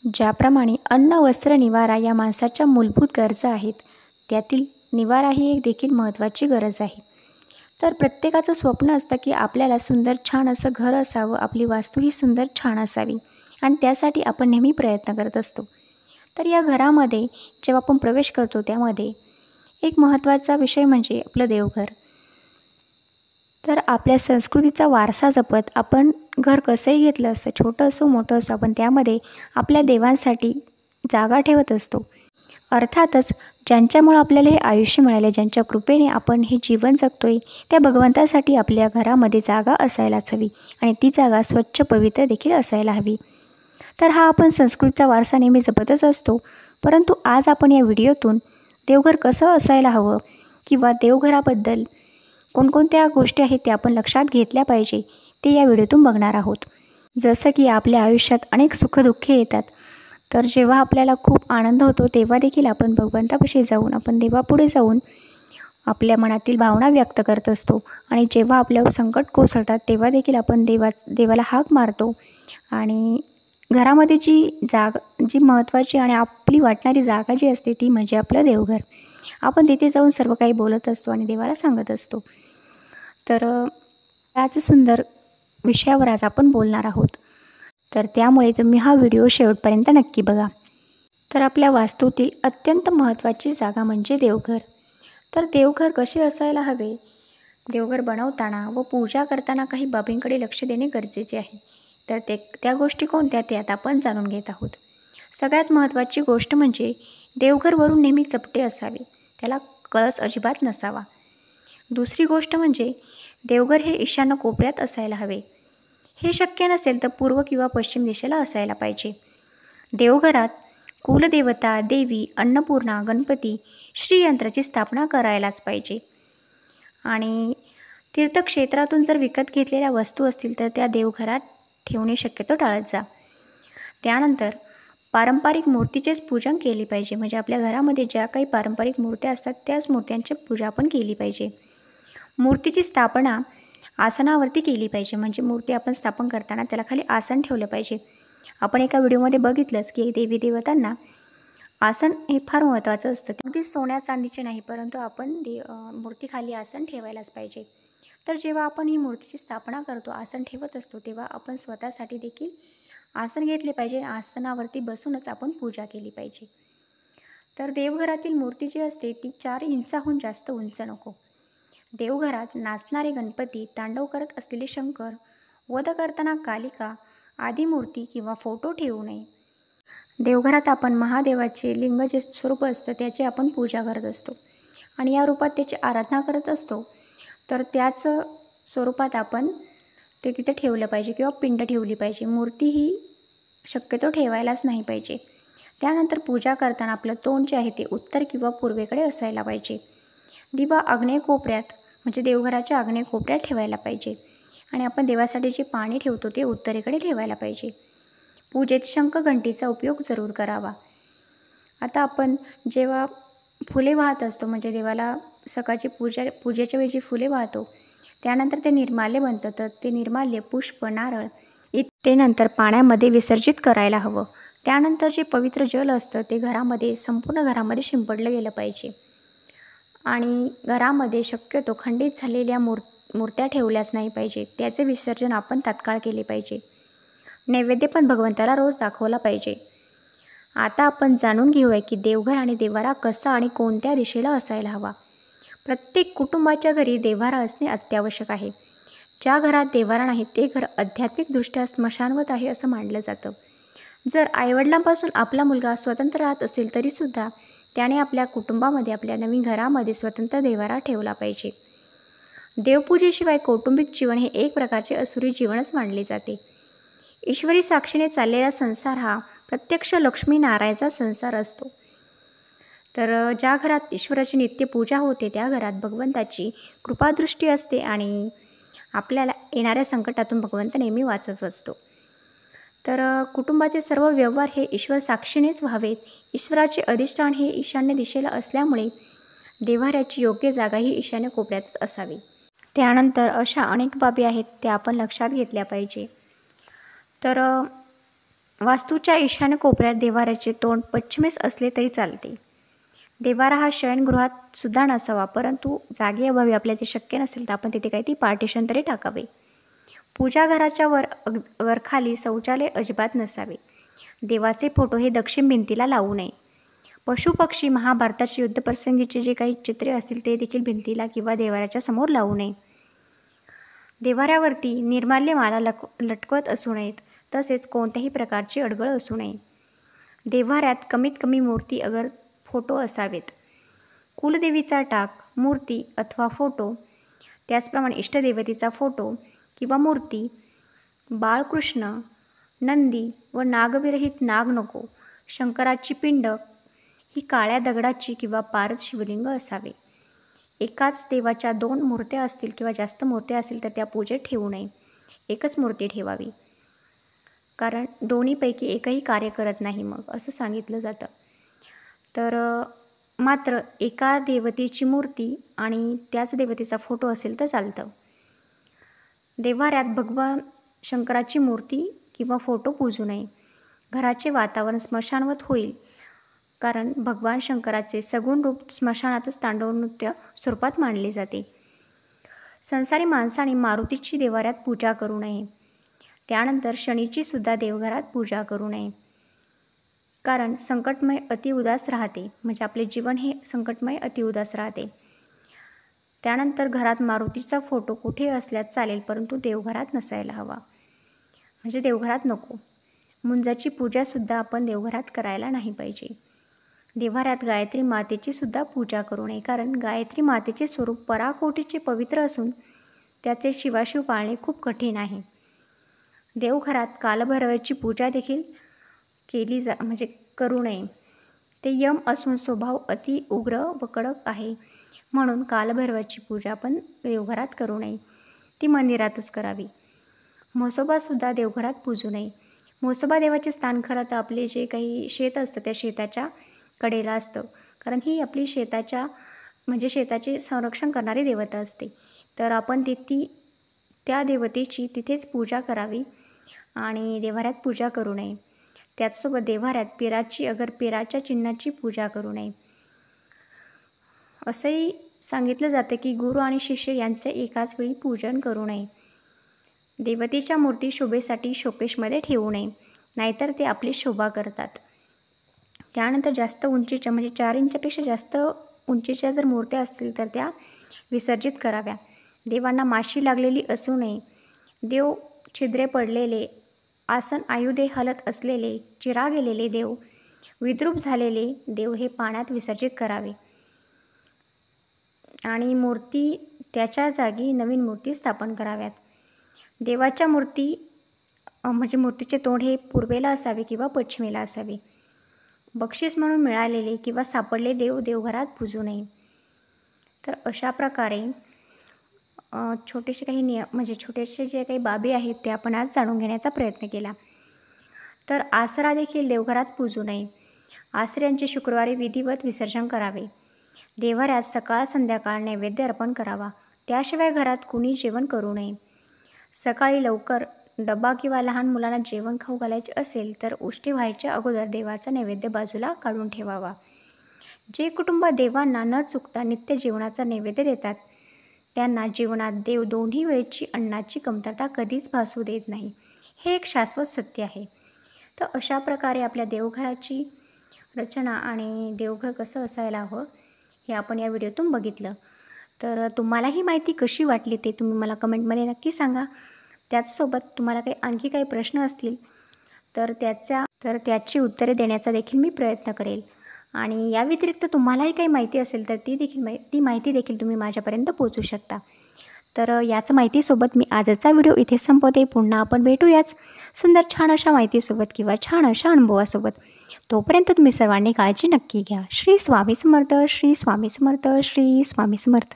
ज्याप्रमाणे अन्न, वस्त्र, निवारा या माणसाच्या मूलभूत गरजा आहेत, त्यातील निवारा ही एक देखील महत्त्वाची गरज आहे. तर प्रत्येकाचं स्वप्न असतं की आपल्याला सुंदर छान असं घर असावं, आपली वास्तू ही सुंदर छान असावी आणि त्यासाठी आपण नेहमी प्रयत्न करत असतो. तर या घरामध्ये जेव्हा आपण प्रवेश करतो त्यामध्ये एक महत्त्वाचा विषय म्हणजे आपलं देवघर. तर आपल्या संस्कृतीचा वारसा जपत आपण घर कसंही घेतलं असतं, छोटं असो मोठं असो, आपण त्यामध्ये आपल्या देवांसाठी जागा ठेवत असतो. अर्थातच ज्यांच्यामुळं आपल्याला हे आयुष्य मिळाले, ज्यांच्या कृपेने आपण हे जीवन जगतोय, त्या भगवंतासाठी आपल्या घरामध्ये जागा असायलाच हवी आणि ती जागा स्वच्छ पवित्र देखील असायला हवी. तर हा आपण संस्कृतीचा वारसा नेहमी जपतच असतो. परंतु आज आपण या व्हिडिओतून देवघर कसं असायला हवं किंवा देवघराबद्दल कोणकोणत्या गोष्टी आहेत त्या आपण लक्षात घेतल्या पाहिजे ते या व्हिडिओतून बघणार आहोत. जसं की आपल्या आयुष्यात अनेक सुखदुःखे येतात, तर जेव्हा आपल्याला खूप आनंद होतो तेव्हा देखील आपण भगवंतापाशी जाऊन, आपण देवापुढे जाऊन आपल्या मनातील भावना व्यक्त करत असतो. आणि जेव्हा आपल्यावर संकट कोसळतात तेव्हा देखील आपण देवाला हाक मारतो. आणि घरामध्ये जी महत्त्वाची आणि आपली वाटणारी जागा जी असते ती म्हणजे आपलं देवघर. आपण तिथे जाऊन सर्व काही बोलत असतो आणि देवाला सांगत असतो. तर याच सुंदर विषयावर आज आपण बोलणार आहोत. तर त्यामुळे तुम्ही हा व्हिडिओ शेवटपर्यंत नक्की बघा. तर आपल्या वास्तूतील अत्यंत महत्त्वाची जागा म्हणजे देवघर. तर देवघर कसे असायला हवे, देवघर बनवताना व पूजा करताना काही बाबींकडे लक्ष देणे गरजेचे आहे. तर त्या गोष्टी कोणत्या ते आता आपण जाणून घेत आहोत. सगळ्यात महत्त्वाची गोष्ट म्हणजे देवघरवरून नेहमी चपटे असावे, त्याला कळस अजिबात नसावा. दुसरी गोष्ट म्हणजे देवघर हे ईशान्य कोपऱ्यात असायला हवे. हे शक्य नसेल तर पूर्व किंवा पश्चिम दिशेला असायला पाहिजे. देवघरात कुलदेवता, देवी, अन्नपूर्णा, गणपती, श्रीयंत्राची स्थापना करायलाच पाहिजे. आणि तीर्थक्षेत्रातून जर विकत घेतलेल्या वस्तू असतील तर त्या देवघरात ठेवणे शक्यतो टाळत जा. त्यानंतर पारंपरिक मूर्तीचेच पूजन केले पाहिजे. म्हणजे आपल्या घरामध्ये ज्या काही पारंपरिक मूर्त्या असतात त्याच मूर्त्यांची पूजा आपण केली पाहिजे. मूर्तीची स्थापना आसनावरती केली पाहिजे. म्हणजे मूर्ती आपण स्थापन करताना त्याला खाली आसन ठेवलं पाहिजे. आपण एका व्हिडिओमध्ये बघितलंच की देवी देवतांना आसन हे फार महत्त्वाचं असतं. अगदी सोन्या चांदीचे नाही, परंतु आपण मूर्तीखाली आसन ठेवायलाच पाहिजे. तर जेव्हा आपण ही मूर्तीची स्थापना करतो, आसन ठेवत असतो, तेव्हा आपण स्वतःसाठी देखील आसन घेतले पाहिजे. आसनावरती बसूनच आपण पूजा केली पाहिजे. तर देवघरातील मूर्ती जी असते ती 4 इंचाहून जास्त उंच नको. देवघरात नाचणारे गणपती, तांडव करत असलेले शंकर, वध करताना कालिका आदी मूर्ती किंवा फोटो ठेवू नये. देवघरात आपण महादेवाचे लिंग जे स्वरूप असतं त्याची आपण पूजा करत असतो आणि या रूपात त्याची आराधना करत असतो. तर त्याच स्वरूपात आपण ते तिथे ठेवलं पाहिजे किंवा पिंड ठेवली पाहिजे. मूर्ती ही शक्यतो ठेवायलाच नाही पाहिजे. त्यानंतर पूजा करताना आपलं तोंड जे आहे ते उत्तर किंवा पूर्वेकडे असायला पाहिजे. दिवा आग्नेय कोपऱ्यात म्हणजे देवघराच्या आग्नेय कोपऱ्यात ठेवायला पाहिजे आणि आपण देवासाठी जे पाणी ठेवतो ते उत्तरेकडे ठेवायला पाहिजे. पूजेत शंख घंटीचा उपयोग जरूर करावा. आता आपण जेव्हा फुले वाहत असतो म्हणजे देवाला सकाळची पूजेच्या वेळी जी फुले वाहतो त्यानंतर ते निर्माल्य बनतं. तर ते निर्माल्य पुष्प, नारळ ते नंतर पाण्यामध्ये विसर्जित करायला हवं. त्यानंतर जे पवित्र जल असतं ते संपूर्ण घरामध्ये शिंपडलं गेलं पाहिजे. आणि घरामध्ये शक्यतो खंडित झालेल्या मूर्त्या ठेवल्याच नाही पाहिजे. त्याचे विसर्जन आपण तात्काळ केले पाहिजे. नैवेद्य पण भगवंताला रोज दाखवला पाहिजे. आता आपण जाणून घेऊया की देवघर आणि देव्हारा कसा आणि कोणत्या दिशेला असायला हवा. प्रत्येक कुटुंबाच्या घरी देव्हारा असणे अत्यावश्यक आहे. ज्या घरात देव्हारा नाही ते घर आध्यात्मिकदृष्ट्या स्मशानवत आहे असं मानलं जातं. जर आईवडिलांपासून आपला मुलगा स्वतंत्र राहत असेल तरीसुद्धा त्याने आपल्या कुटुंबामध्ये, आपल्या नवीन घरामध्ये स्वतंत्र देव्हारा ठेवला पाहिजे. देवपूजेशिवाय कौटुंबिक जीवन हे एक प्रकारचे असुरी जीवनच मानले जाते. ईश्वरी साक्षीने चाललेला संसार हा प्रत्यक्ष लक्ष्मीनारायणाचा संसार असतो. तर ज्या घरात ईश्वराची नित्य पूजा होते त्या घरात भगवंताची कृपादृष्टी असते आणि आपल्याला येणाऱ्या संकटातून भगवंत नेहमी वाचत असतो. तर कुटुंबाचे सर्व व्यवहार हे ईश्वर साक्षीनेच व्हावेत. ईश्वराचे अधिष्ठान हे ईशान्य दिशेला असल्यामुळे देव्हाऱ्याची योग्य जागा ही ईशान्य कोपऱ्यातच असावी. त्यानंतर अशा अनेक बाबी आहेत त्या आपण लक्षात घेतल्या पाहिजे. तर वास्तूच्या ईशान्य कोपऱ्यात देव्हाऱ्याचे तोंड पश्चिमेस असले तरी चालते. देव्हारा हा शयनगृहात सुद्धा नसावा, परंतु जागेअभावी आपल्याला ते शक्य नसेल तर आपण तिथे काही ती पार्टिशन तरी टाकावे. पूजाघराच्या वरखाली शौचालय अजिबात नसावे. देवाचे फोटो हे दक्षिण भिंतीला लावू नये. पशुपक्षी, महाभारताच्या युद्धप्रसंगीचे जे काही चित्रे असतील ते देखील भिंतीला किंवा देव्हाऱ्याच्या समोर लावू नये. देव्हाऱ्यावरती निर्माल्यमाला लटकवत असू नयेत, तसेच कोणत्याही प्रकारची अडगळ असू नये. देव्हाऱ्यात कमीत कमी मूर्ती अगर फोटो असावेत. कुलदेवीचा टाक, मूर्ती अथवा फोटो, त्याचप्रमाणे इष्टदेवतेचा फोटो किंवा मूर्ती, बाळकृष्ण, नंदी व नागविरहित नाग नको. शंकराची पिंड ही काळ्या दगडाची किंवा पारद शिवलिंग असावे. एकाच देवाच्या 2 मूर्त्या असतील किंवा जास्त मूर्त्या असतील तर त्या पूजेत ठेवू नये. एकच मूर्ती ठेवावी, कारण दोन्हीपैकी एकही कार्य करत नाही मग असं सांगितलं जातं. तर मात्र एका देवतेची मूर्ती आणि त्याच देवतेचा फोटो असेल तर चालतं. देव्हाऱ्यात भगवान शंकराची मूर्ती किंवा फोटो पूजू नये. घराचे वातावरण स्मशानवत होईल, कारण भगवान शंकराचे सगुण रूप स्मशानातच तांडव नृत्य स्वरूपात मानले जाते. संसारी माणसाने मारुतीची देव्हाऱ्यात पूजा करू नये. त्यानंतर शनीची सुद्धा देवघरात पूजा करू नये, कारण संकटमय अतिउदास राहते. म्हणजे आपले जीवन हे संकटमय अतिउदास राहते. त्यानंतर घरात मारुतीचा फोटो कुठे असल्यास चालेल, परंतु देवघरात नसायला हवा. म्हणजे देवघरात नको. मुंजाची पूजासुद्धा आपण देवघरात करायला नाही पाहिजे. देव्हाऱ्यात गायत्री मातेची सुद्धा पूजा करू नये, कारण गायत्री मातेचे स्वरूप पराकोटीचे पवित्र असून त्याचे शिवाशिव पाळणे खूप कठीण आहे. देवघरात कालभैरवाची पूजा देखील म्हणजे करू नये. ते यम असून स्वभाव अति उग्र व कडक आहे, म्हणून कालभैरवाची पूजा आपण देवघरात करू नये. ती मंदिरातच करावी. म्हसोबासुद्धा देवघरात पूजू नये. म्हसोबा देवाचे स्थान खरं तर आपले जे काही शेत असतं त्या शेताच्या कडेला असतं, कारण ही आपली शेताचे संरक्षण करणारी देवता असते. तर आपण त्या देवतेची तिथेच पूजा करावी आणि देव्हाऱ्यात पूजा करू नये. त्याचसोबत देव्हाऱ्यात पेराच्या चिन्हाची पूजा करू नये. असंही सांगितलं जातं की गुरु आणि शिष्य यांचे एकाच वेळी पूजन करू नये. देवतेच्या मूर्ती शोभेसाठी शोकेशमध्ये ठेवू नये, नाहीतर ते आपली शोभा करतात. त्यानंतर जास्त उंचीच्या म्हणजे 4 इंचापेक्षा जास्त उंचीच्या जर मूर्त्या असतील तर त्या विसर्जित कराव्या. देवांना माशी लागलेली असू नये. देव छिद्रे पडलेले, आसन आयुधे हलत असलेले, चिरा गेलेले देव, विद्रूप झालेले देव हे पाण्यात विसर्जित करावे आणि मूर्ती त्याच्या जागी नवीन मूर्ती स्थापन कराव्यात. देवाच्या मूर्तीचे तोंड हे पूर्वेला असावे किंवा पश्चिमेला असावे. बक्षीस म्हणून मिळालेले किंवा सापडले देव देवघरात पूजू नये. तर अशा प्रकारे छोटेसे जे काही बाबी आहेत ते आपण आज जाणून घेण्याचा प्रयत्न केला. तर आसरा देखील देवघरात पूजू नये. आसऱ्यांचे शुक्रवारी विधिवत विसर्जन करावे. देव्हाऱ्यात सकाळ संध्याकाळ नैवेद्य अर्पण करावा. त्याशिवाय घरात कुणी जेवण करू नये. सकाळी लवकर डबा किंवा लहान मुलांना जेवण खाऊ घालायचे असेल तर उष्टी व्हायच्या अगोदर देवाचा नैवेद्य बाजूला काढून ठेवावा. जे कुटुंब देवांना न चुकता नित्य जेवणाचा नैवेद्य देतात त्यांना जीवनात देव 2ही वेळची अन्नाची कमतरता कधीच भासू देत नाही. हे एक शाश्वत सत्य आहे. तर अशा प्रकारे आपल्या देवघराची रचना आणि देवघर कसं असायला हवं हे आपण या व्हिडिओतून बघितलं. तर तुम्हाला ही माहिती कशी वाटली ते तुम्ही मला कमेंटमध्ये नक्की सांगा. त्याचसोबत तुम्हाला आणखी काही प्रश्न असतील तर त्याची उत्तरे देण्याचा देखील मी प्रयत्न करेल. आणि या व्यतिरिक्त तुम्हालाही काही माहिती असेल तर ती माहिती देखील तुम्ही माझ्यापर्यंत पोहोचू शकता. तर याच माहितीसोबत मी आजचा व्हिडिओ इथे संपवते. पुन्हा आपण भेटूयाच सुंदर छान अशा माहितीसोबत किंवा छान अशा अनुभवासोबत. तोपर्यंत तुम्ही सर्वांनी काळजी नक्की घ्या. श्री स्वामी समर्थ, श्री स्वामी समर्थ, श्री स्वामी समर्थ.